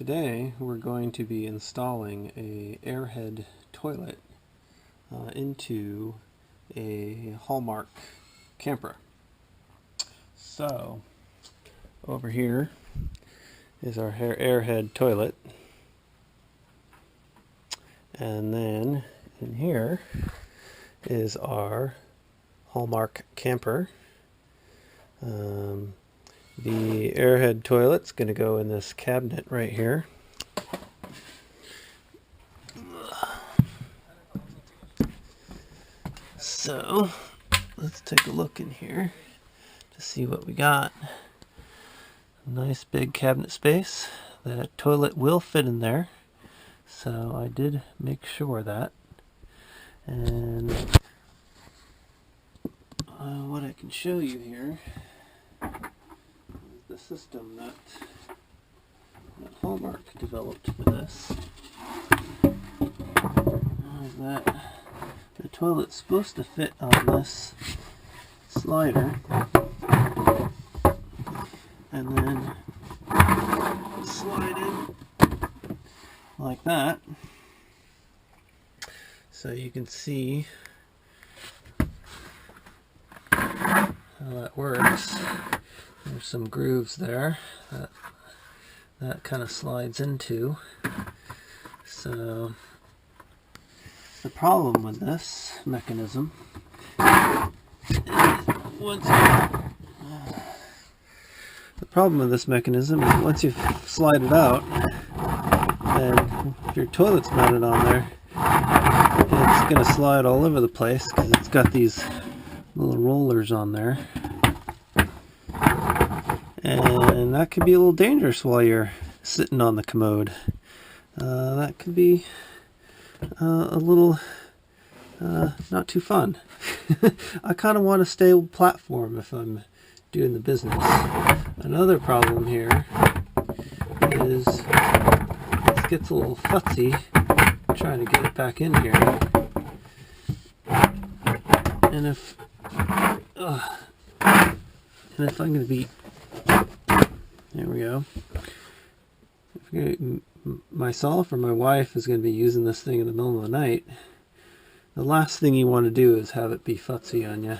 Today we're going to be installing a airhead toilet into a Hallmark camper. So over here is our airhead toilet, and then in here is our Hallmark camper. The airhead toilet's going to go in this cabinet right here. So let's take a look in here to see what we got. Nice big cabinet space. The toilet will fit in there, so I did make sure of that. And what I can show you here is the system that Hallmark developed for this. Is that the toilet's supposed to fit on this slider, and then slide in like that, so you can see how that works. There's some grooves there that kind of slides into. So the problem with this mechanism is once you slide it out, and if your toilet's mounted on there, it's going to slide all over the place because it's got these little rollers on there, and that could be a little dangerous while you're sitting on the commode. That could be a little not too fun. I kind of want a stable platform if I'm doing the business. Another problem here is this gets a little futzy trying to get it back in here. And if I'm going to be, there we go. Myself or my wife is going to be using this thing in the middle of the night, the last thing you want to do is have it be futzy on you.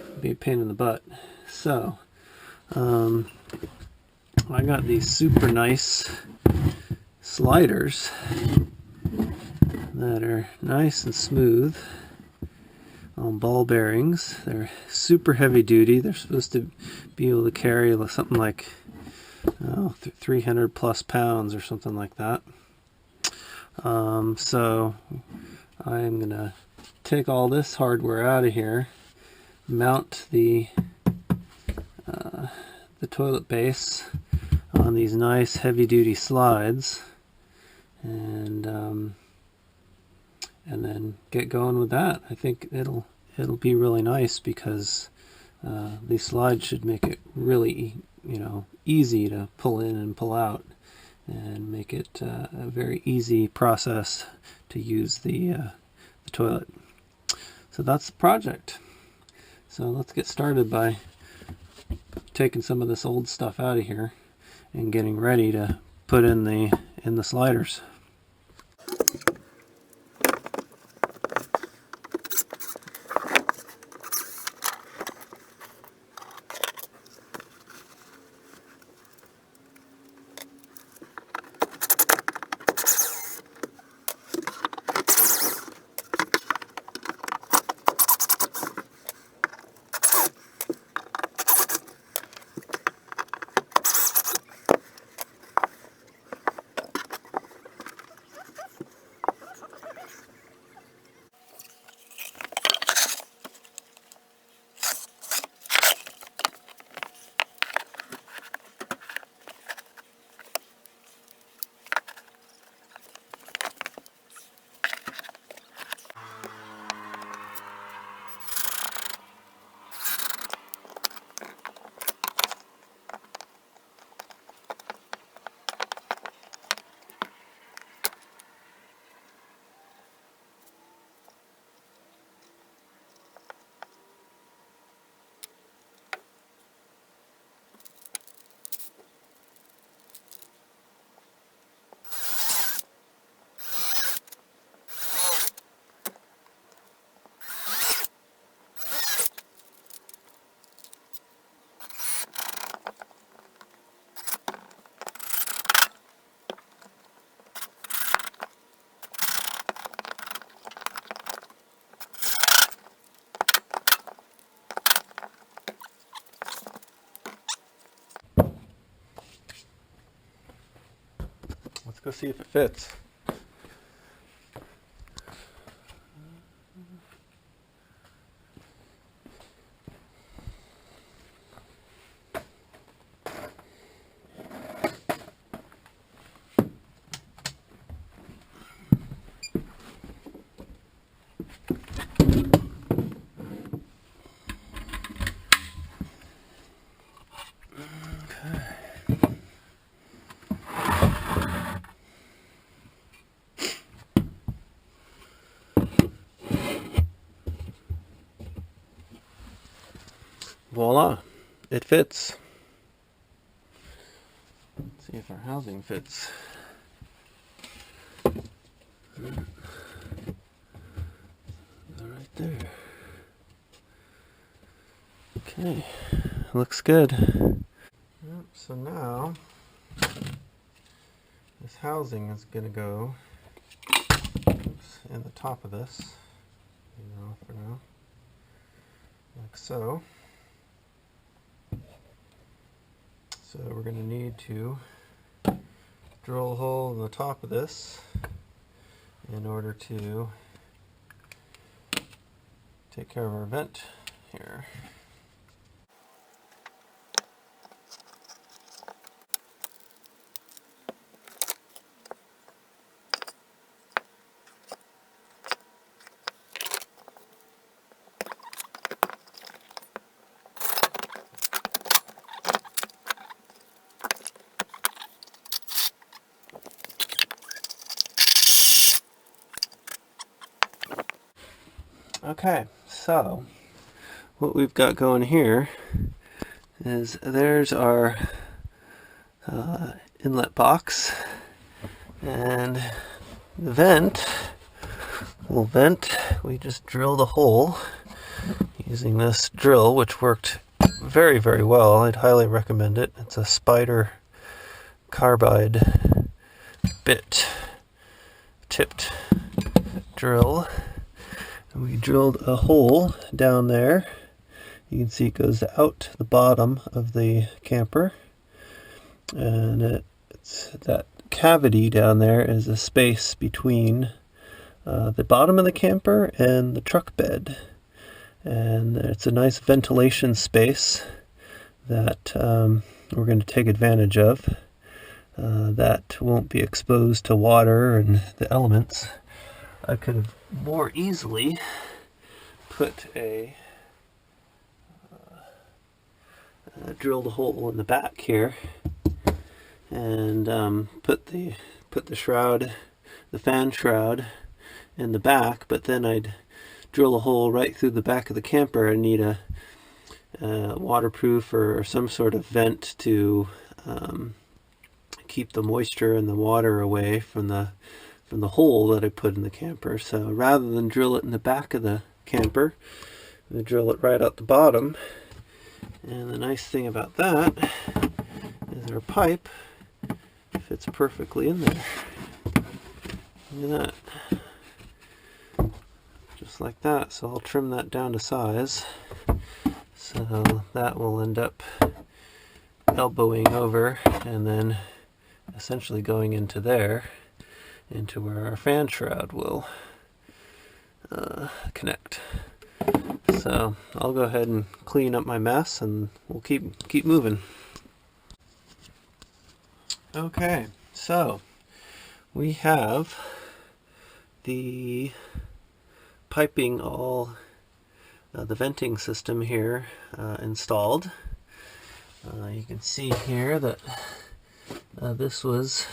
It'd be a pain in the butt. So I got these super nice sliders that are nice and smooth on ball bearings. They're super heavy duty. They're supposed to be able to carry something like 300 plus pounds or something like that. So I'm gonna take all this hardware out of here, mount the toilet base on these nice heavy-duty slides, and then get going with that. I think it'll be really nice because these slides should make it really easy to pull in and pull out, and make it a very easy process to use the toilet. So that's the project. So let's get started by taking some of this old stuff out of here and getting ready to put in the sliders. Go see if it fits. Voila, it fits. Let's see if our housing fits. Right there. Okay, looks good. Yep, so now this housing is going to go in the top of this, for now, like so. So we're going to need to drill a hole in the top of this in order to take care of our vent here. Okay, so what we've got going here is there's our inlet box, and the vent will vent. We just drilled a hole using this drill, which worked very, very well. I'd highly recommend it. It's a Spider carbide bit tipped drill. We drilled a hole down there. You can see it goes out the bottom of the camper, and it's that cavity down there is a space between the bottom of the camper and the truck bed, and it's a nice ventilation space that we're going to take advantage of. That won't be exposed to water and the elements. I could have more easily put drilled a hole in the back here and put the shroud, the fan shroud, in the back, but then I'd drill a hole right through the back of the camper. I need a waterproof or some sort of vent to keep the moisture and the water away from the hole that I put in the camper. So rather than drill it in the back of the camper, we drill it right out the bottom. And the nice thing about that is our pipe fits perfectly in there. Look at that. Just like that. So I'll trim that down to size. So that will end up elbowing over and then essentially going into there, into where our fan shroud will connect. So I'll go ahead and clean up my mess, and we'll keep moving. Okay, so we have the piping, all the venting system here installed. You can see here that this was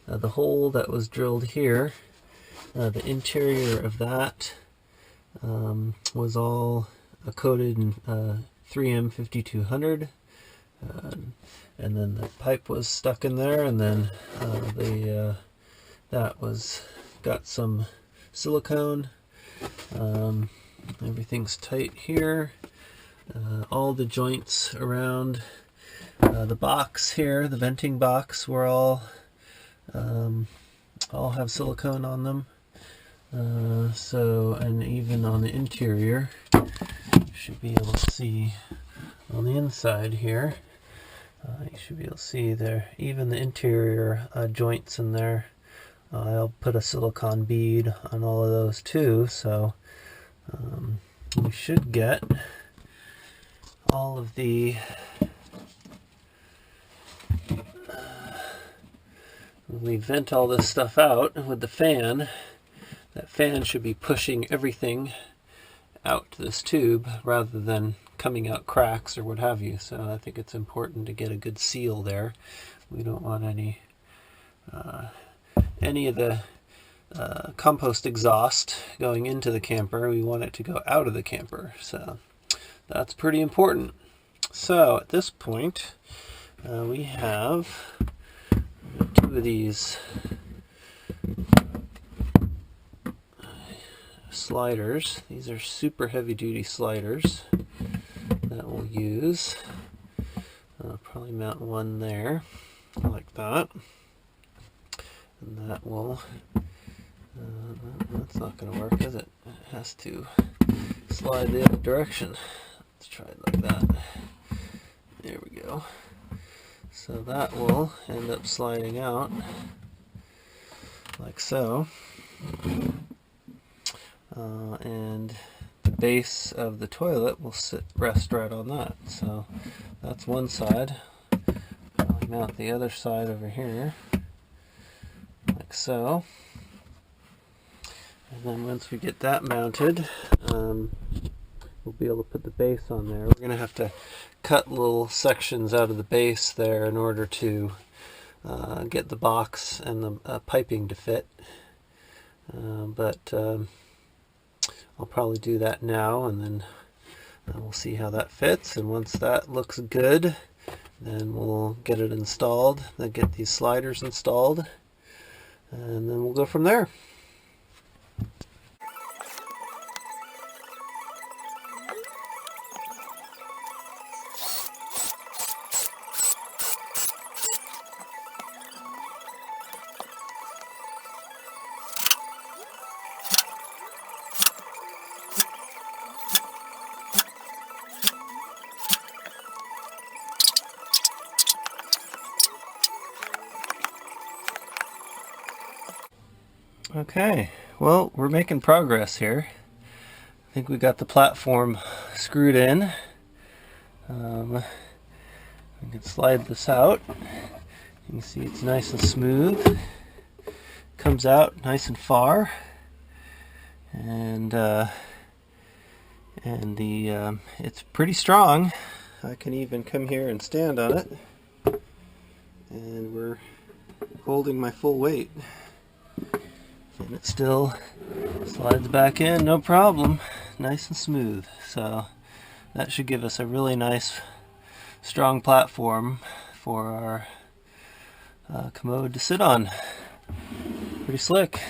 the hole that was drilled here. The interior of that was all coated in 3M 5200, and then the pipe was stuck in there, and then that was got some silicone. Everything's tight here. All the joints around the box here, the venting box, were all have silicone on them. So, and even on the interior, you should be able to see on the inside here, You should be able to see there, even the interior joints in there. I'll put a silicone bead on all of those too, so we should get all of the when we vent all this stuff out with the fan, that fan should be pushing everything out to this tube rather than coming out cracks or what have you. So I think it's important to get a good seal there. We don't want any of the compost exhaust going into the camper. We want it to go out of the camper. So that's pretty important. So at this point, we have two of these sliders. These are super heavy duty sliders that we'll use. Probably mount one there like that. And that will, that's not going to work, is it? It has to slide the other direction. Let's try it like that. There we go. So that will end up sliding out like so. And the base of the toilet will rest right on that. So that's one side. I'll mount the other side over here like so. And then once we get that mounted, we'll be able to put the base on there. We're going to have to cut little sections out of the base there in order to get the box and the piping to fit. But I'll probably do that now, and then we'll see how that fits. And once that looks good, then we'll get it installed, then get these sliders installed, and then we'll go from there. Okay, well, we're making progress here. I think we got the platform screwed in. We can slide this out. You can see it's nice and smooth. Comes out nice and far, and it's pretty strong. I can even come here and stand on it, and we're holding my full weight. And it still slides back in, no problem, nice and smooth. So that should give us a really nice strong platform for our commode to sit on. Pretty slick.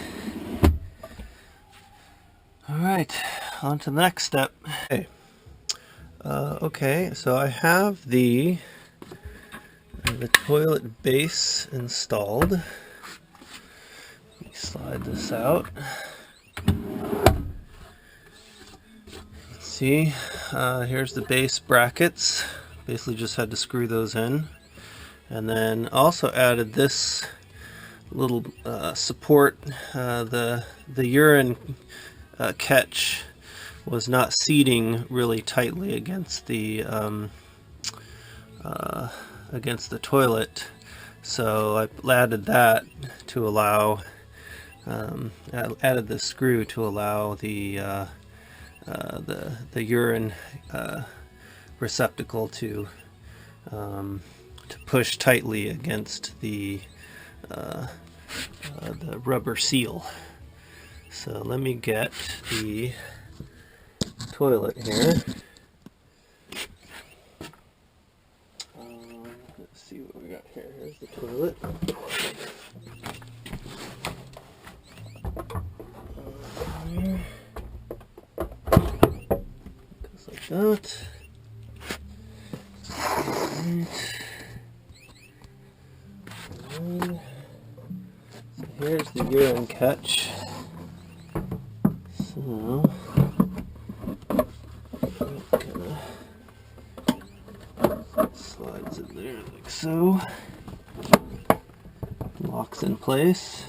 Alright, on to the next step. Okay, so I have the toilet base installed. Slide this out. See, here's the base brackets. Basically just had to screw those in. And then also added this little support. The urine catch was not seating really tightly against the toilet. So I added that to allow added this screw to allow the urine receptacle to push tightly against the rubber seal. So let me get the toilet here. Let's see what we got here. Here's the toilet. Goes like that. Right. So here's the urine catch. So it slides in there like so. Locks in place.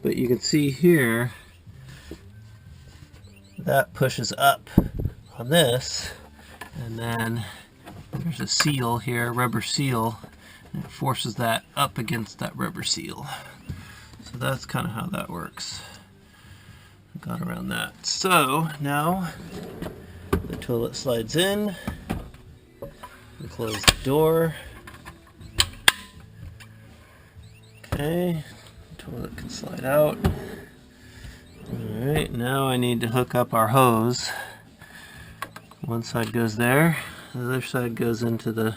But you can see here that pushes up on this, and then there's a seal here, rubber seal, and it forces that up against that rubber seal. So that's kind of how that works. Got around that. So now the toilet slides in. We close the door. Okay, toilet can slide out. Alright, now I need to hook up our hose. One side goes there, the other side goes into the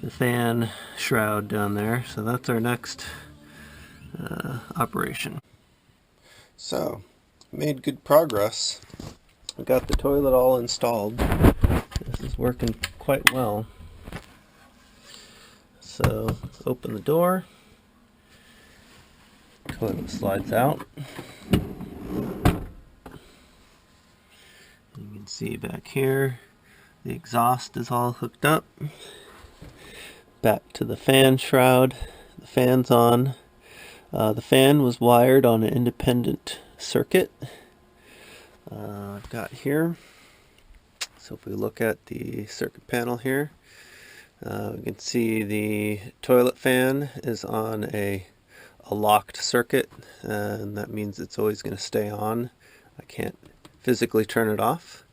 fan shroud down there. So that's our next operation. So, made good progress. I got the toilet all installed. This is working quite well. So, let's open the door. Toilet slides out. You can see back here, the exhaust is all hooked up. Back to the fan shroud. The fan's on. The fan was wired on an independent circuit. I've got here. So if we look at the circuit panel here, we can see the toilet fan is on a locked circuit, and that means it's always going to stay on. I can't physically turn it off.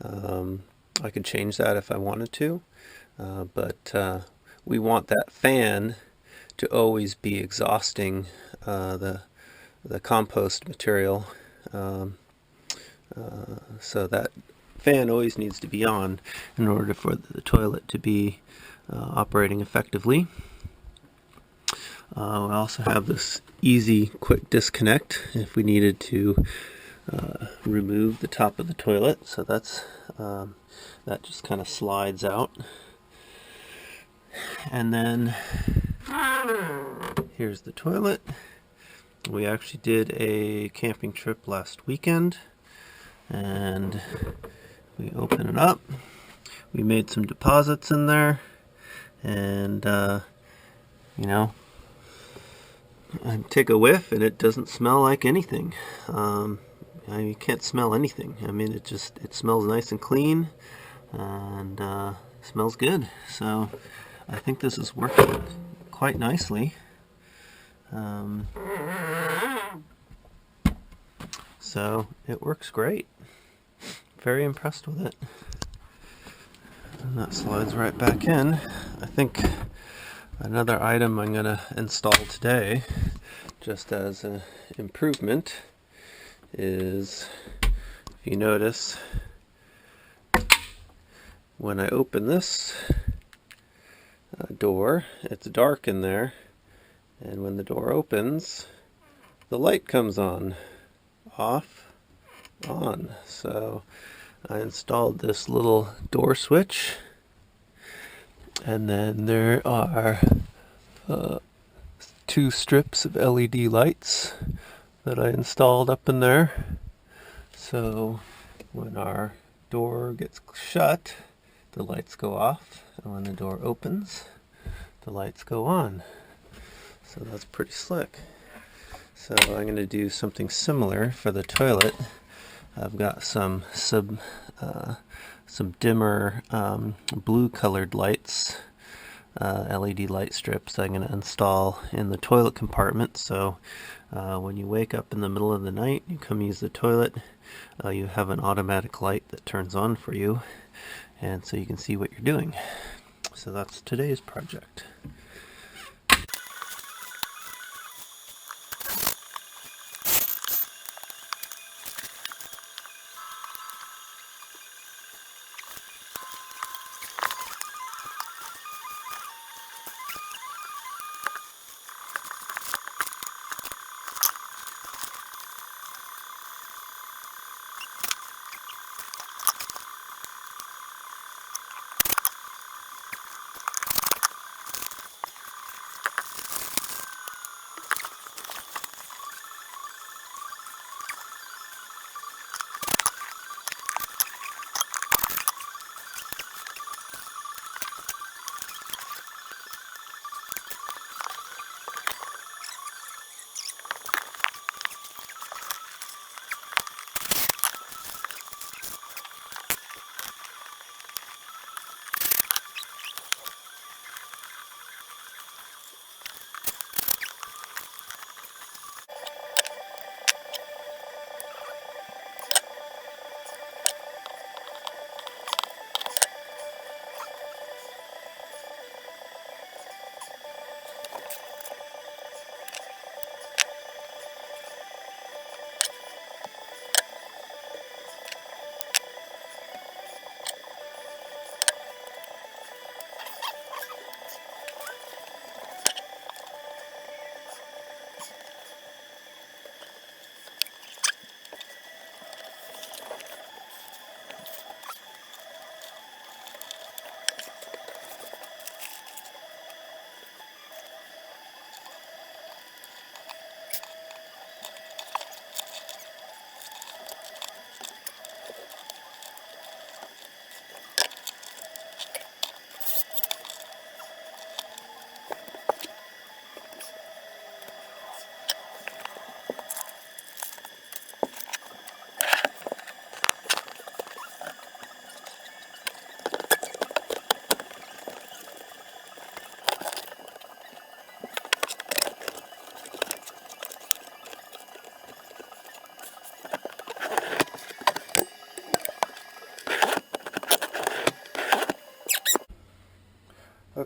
I could change that if I wanted to, but we want that fan to always be exhausting the compost material, so that fan always needs to be on in order for the toilet to be operating effectively. We also have this easy quick disconnect if we needed to remove the top of the toilet. So that's that just kind of slides out. And then here's the toilet. We actually did a camping trip last weekend, and we open it up. We made some deposits in there, and you know, I take a whiff and it doesn't smell like anything. You can't smell anything. I mean, it smells nice and clean, and smells good. So I think this is working quite nicely. So it works great. Very impressed with it. And that slides right back in. I think another item I'm going to install today, just as an improvement, is, if you notice, when I open this door, it's dark in there, and when the door opens, the light comes on, off, on. So I installed this little door switch, and then there are 2 strips of LED lights that I installed up in there. So when our door gets shut, the lights go off, and when the door opens, the lights go on. So that's pretty slick. So I'm going to do something similar for the toilet. I've got some dimmer blue colored lights, LED light strips I'm going to install in the toilet compartment. So when you wake up in the middle of the night, you come use the toilet, you have an automatic light that turns on for you, and so you can see what you're doing. So that's today's project.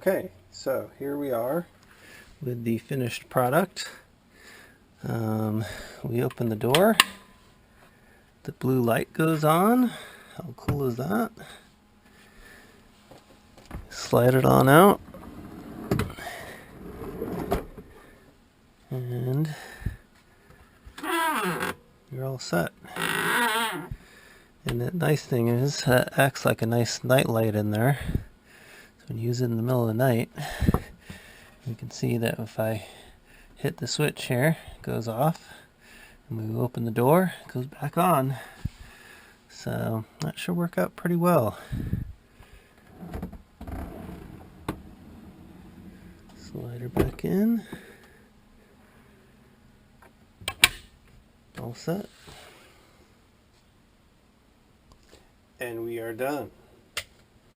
Okay, so here we are with the finished product. We open the door, the blue light goes on. How cool is that? Slide it on out, and you're all set. And the nice thing is, it acts like a nice night light in there. So when you use it in the middle of the night, you can see that if I hit the switch here, it goes off. And we open the door, it goes back on. So that should work out pretty well. Slide her back in. All set. And we are done.